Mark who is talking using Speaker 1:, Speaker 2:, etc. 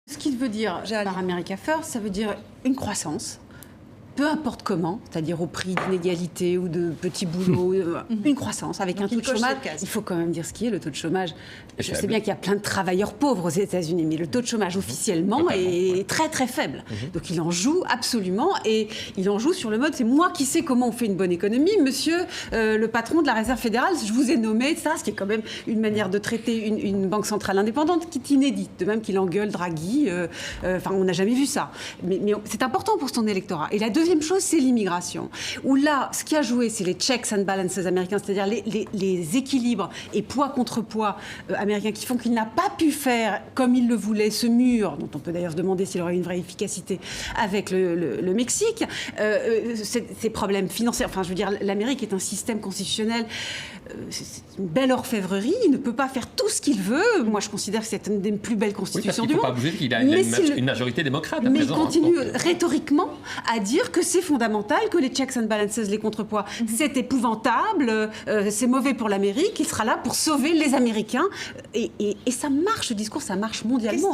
Speaker 1: Ce qu'il veut dire par America First, ça veut dire une croissance, peu importe comment, c'est-à-dire au prix d'inégalité ou de petits boulots, une croissance avec un taux de chômage. Il faut quand même dire ce qui est le taux de chômage. Je sais bien qu'il y a plein de travailleurs pauvres aux États-Unis, mais le taux de chômage officiellement est très très faible. Donc il en joue absolument, et il en joue sur le mode c'est moi qui sais comment on fait une bonne économie, monsieur le patron de la Réserve fédérale, je vous ai nommé ça, ce qui est quand même une manière de traiter une banque centrale indépendante qui est inédite, de même qu'il engueule Draghi. Enfin, on n'a jamais vu ça. Mais c'est important pour son électorat. Et la deuxième chose, c'est l'immigration. Où là, ce qui a joué, c'est les checks and balances américains, c'est-à-dire les équilibres et poids contre poids américains qui font qu'il n'a pas pu faire, comme il le voulait, ce mur, dont on peut d'ailleurs se demander s'il aurait une vraie efficacité avec le Mexique, ces problèmes financiers. Enfin, je veux dire, l'Amérique est un système constitutionnel, c'est une belle orfèvrerie, il ne peut pas faire tout ce qu'il veut. Moi, je considère que c'est une des plus belles constitutions du monde.
Speaker 2: Il ne faut pas bouger, il a une majorité démocrate.
Speaker 1: Mais il continue rhétoriquement à dire que c'est fondamental, que les checks and balances, les contrepoids, c'est épouvantable, c'est mauvais pour l'Amérique, il sera là pour sauver les Américains. Et ça marche, ce discours, ça marche mondialement.